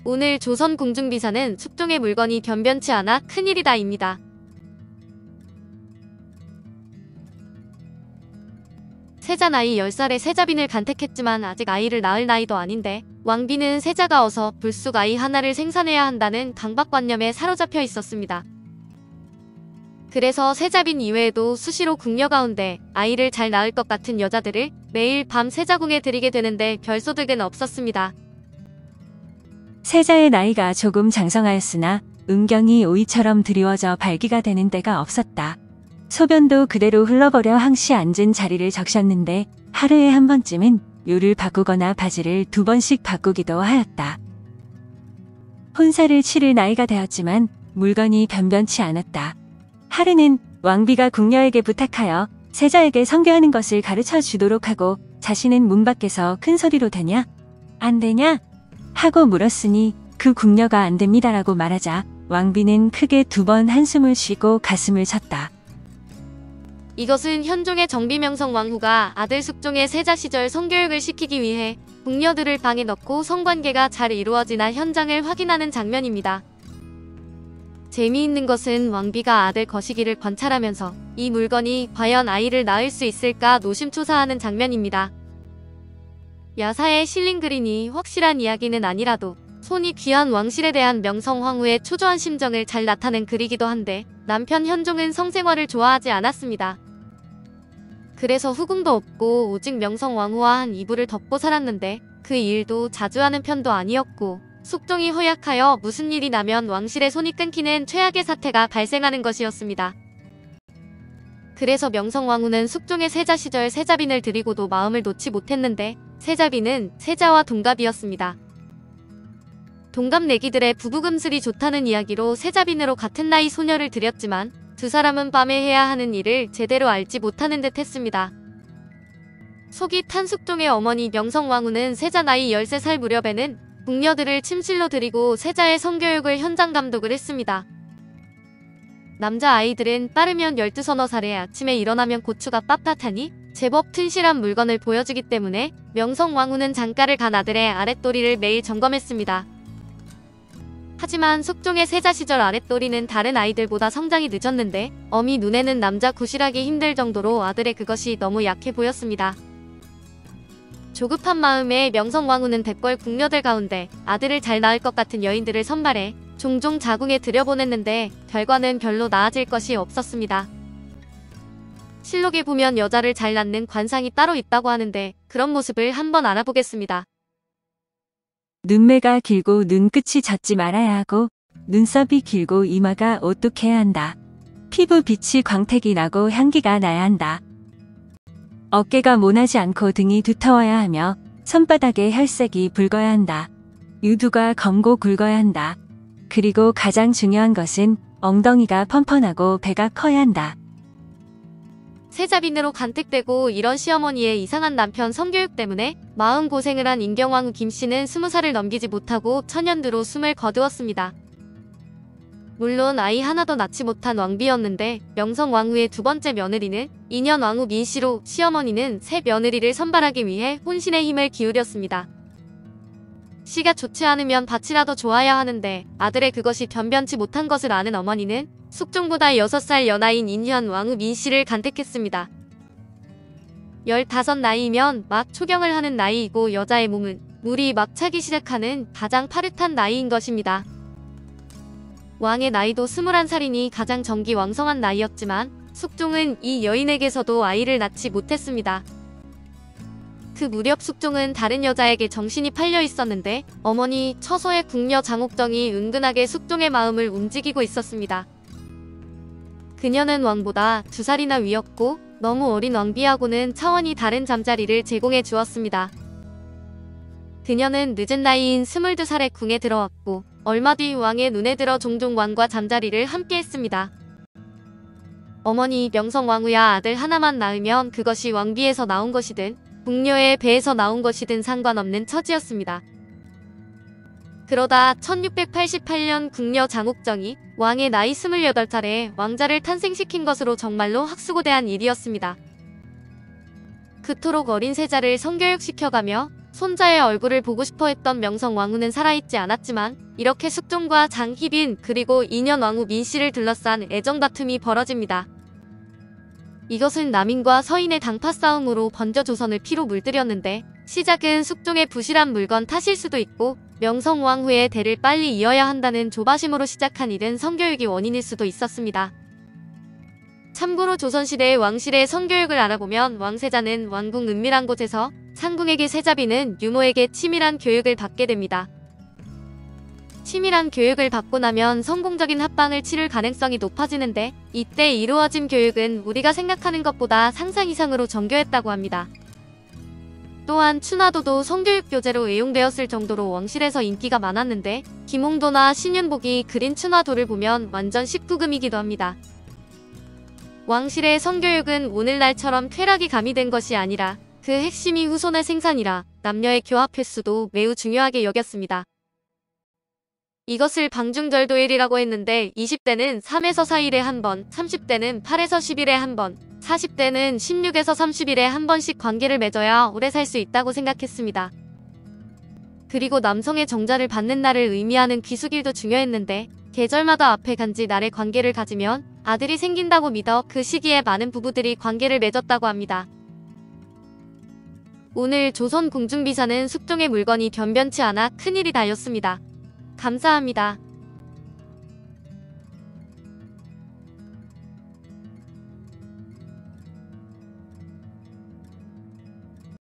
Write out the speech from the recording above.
오늘 조선 궁중비사는 숙종의 물건이 변변치 않아 큰일이다입니다. 세자 나이 10살에 세자빈을 간택했지만 아직 아이를 낳을 나이도 아닌데 왕비는 세자가 어서 불쑥 아이 하나를 생산해야 한다는 강박관념에 사로잡혀 있었습니다. 그래서 세자빈 이외에도 수시로 궁녀 가운데 아이를 잘 낳을 것 같은 여자들을 매일 밤 세자궁에 들이게 되는데 별소득은 없었습니다. 세자의 나이가 조금 장성하였으나 음경이 오이처럼 드리워져 발기가 되는 때가 없었다. 소변도 그대로 흘러버려 항시 앉은 자리를 적셨는데 하루에 한 번쯤은 요를 바꾸거나 바지를 2번씩 바꾸기도 하였다. 혼사를 치를 나이가 되었지만 물건이 변변치 않았다. 하루는 왕비가 궁녀에게 부탁하여 세자에게 성교하는 것을 가르쳐 주도록 하고 자신은 문 밖에서 큰 소리로 되냐? 안 되냐? 하고 물었으니 그 궁녀가 안 됩니다라고 말하자 왕비는 크게 2번 한숨을 쉬고 가슴을 쳤다. 이것은 현종의 정비명성 왕후가 아들 숙종의 세자 시절 성교육을 시키기 위해 궁녀들을 방에 넣고 성관계가 잘 이루어지나 현장을 확인하는 장면입니다. 재미있는 것은 왕비가 아들 거시기를 관찰하면서 이 물건이 과연 아이를 낳을 수 있을까 노심초사하는 장면입니다. 야사에 실린 글이니 확실한 이야기는 아니라도 손이 귀한 왕실에 대한 명성 왕후의 초조한 심정을 잘 나타낸 글이기도 한데 남편 현종은 성생활을 좋아하지 않았습니다. 그래서 후궁도 없고 오직 명성 왕후와 한 이불을 덮고 살았는데 그 일도 자주 하는 편도 아니었고 숙종이 허약하여 무슨 일이 나면 왕실의 손이 끊기는 최악의 사태가 발생하는 것이었습니다. 그래서 명성 왕후는 숙종의 세자 시절 세자빈을 들이고도 마음을 놓지 못했는데 세자빈은 세자와 동갑이었습니다. 동갑내기들의 부부금슬이 좋다는 이야기로 세자빈으로 같은 나이 소녀를 들였지만 두 사람은 밤에 해야 하는 일을 제대로 알지 못하는 듯 했습니다. 속이 탄 숙종의 어머니 명성왕후는 세자 나이 13살 무렵에는 궁녀들을 침실로 들이고 세자의 성교육을 현장 감독을 했습니다. 남자 아이들은 빠르면 12서너 살에 아침에 일어나면 고추가 빳빳하니 제법 튼실한 물건을 보여주기 때문에 명성왕후는 장가를 간 아들의 아랫도리를 매일 점검했습니다. 하지만 숙종의 세자 시절 아랫도리는 다른 아이들보다 성장이 늦었는데 어미 눈에는 남자 구실하기 힘들 정도로 아들의 그것이 너무 약해 보였습니다. 조급한 마음에 명성왕후는 댓벌 궁녀들 가운데 아들을 잘 낳을 것 같은 여인들을 선발해 종종 자궁에 들여보냈는데 결과는 별로 나아질 것이 없었습니다. 실록에 보면 여자를 잘 낳는 관상이 따로 있다고 하는데 그런 모습을 한번 알아보겠습니다. 눈매가 길고 눈끝이 젖지 말아야 하고 눈썹이 길고 이마가 오뚝해야 한다. 피부 빛이 광택이 나고 향기가 나야 한다. 어깨가 모나지 않고 등이 두터워야 하며 손바닥에 혈색이 붉어야 한다. 유두가 검고 굵어야 한다. 그리고 가장 중요한 것은 엉덩이가 펀펀하고 배가 커야 한다. 세자빈으로 간택되고 이런 시어머니의 이상한 남편 성교육 때문에 마음고생을 한 인경왕후 김씨는 20살을 넘기지 못하고 천연두로 숨을 거두었습니다. 물론 아이 하나도 낳지 못한 왕비였는데 명성왕후의 두 번째 며느리는 인현왕후 민씨로 시어머니는 새 며느리를 선발하기 위해 혼신의 힘을 기울였습니다. 씨가 좋지 않으면 밭이라도 좋아야 하는데 아들의 그것이 변변치 못한 것을 아는 어머니는 숙종보다 6살 연하인 인현왕후 민씨를 간택했습니다. 15 나이면 막 초경을 하는 나이이고 여자의 몸은 물이 막 차기 시작하는 가장 파릇한 나이인 것입니다. 왕의 나이도 21살이니 가장 정기왕성한 나이였지만 숙종은 이 여인에게서도 아이를 낳지 못했습니다. 그 무렵 숙종은 다른 여자에게 정신이 팔려 있었는데 어머니 처소의 궁녀 장옥정이 은근하게 숙종의 마음을 움직이고 있었습니다. 그녀는 왕보다 2살이나 위였고 너무 어린 왕비하고는 차원이 다른 잠자리를 제공해 주었습니다. 그녀는 늦은 나이인 22살에 궁에 들어왔고 얼마 뒤 왕의 눈에 들어 종종 왕과 잠자리를 함께 했습니다. 어머니 명성왕후야 아들 하나만 낳으면 그것이 왕비에서 나온 것이든 궁녀의 배에서 나온 것이든 상관없는 처지였습니다. 그러다 1688년 궁녀 장옥정이 왕의 나이 28살에 왕자를 탄생시킨 것으로 정말로 학수고대한 일이었습니다. 그토록 어린 세자를 성교육시켜가며 손자의 얼굴을 보고 싶어 했던 명성왕후는 살아있지 않았지만 이렇게 숙종과 장희빈 그리고 인현왕후 민씨를 둘러싼 애정 다툼이 벌어집니다. 이것은 남인과 서인의 당파 싸움으로 번져 조선을 피로 물들였는데 시작은 숙종의 부실한 물건 탓일 수도 있고 명성왕후의 대를 빨리 이어야 한다는 조바심으로 시작한 일은 성교육이 원인일 수도 있었습니다. 참고로 조선시대의 왕실의 성교육을 알아보면 왕세자는 왕궁 은밀한 곳에서 상궁에게 세자비는 유모에게 치밀한 교육을 받게 됩니다. 치밀한 교육을 받고 나면 성공적인 합방을 치를 가능성이 높아지는데 이때 이루어진 교육은 우리가 생각하는 것보다 상상 이상으로 정교했다고 합니다. 또한 추나도도 성교육 교재로 애용되었을 정도로 왕실에서 인기가 많았는데 김홍도나 신윤복이 그린 추나도를 보면 완전 19금이기도 합니다. 왕실의 성교육은 오늘날처럼 쾌락이 가미된 것이 아니라 그 핵심이 후손의 생산이라 남녀의 교합 횟수도 매우 중요하게 여겼습니다. 이것을 방중절도일이라고 했는데 20대는 3에서 4일에 한 번, 30대는 8에서 10일에 한 번, 40대는 16에서 30일에 한 번씩 관계를 맺어야 오래 살 수 있다고 생각했습니다. 그리고 남성의 정자를 받는 날을 의미하는 귀숙일도 중요했는데 계절마다 앞에 간지 날에 관계를 가지면 아들이 생긴다고 믿어 그 시기에 많은 부부들이 관계를 맺었다고 합니다. 오늘 조선 공중비사는 숙종의 물건이 변변치 않아 큰일이 다였습니다. 감사합니다.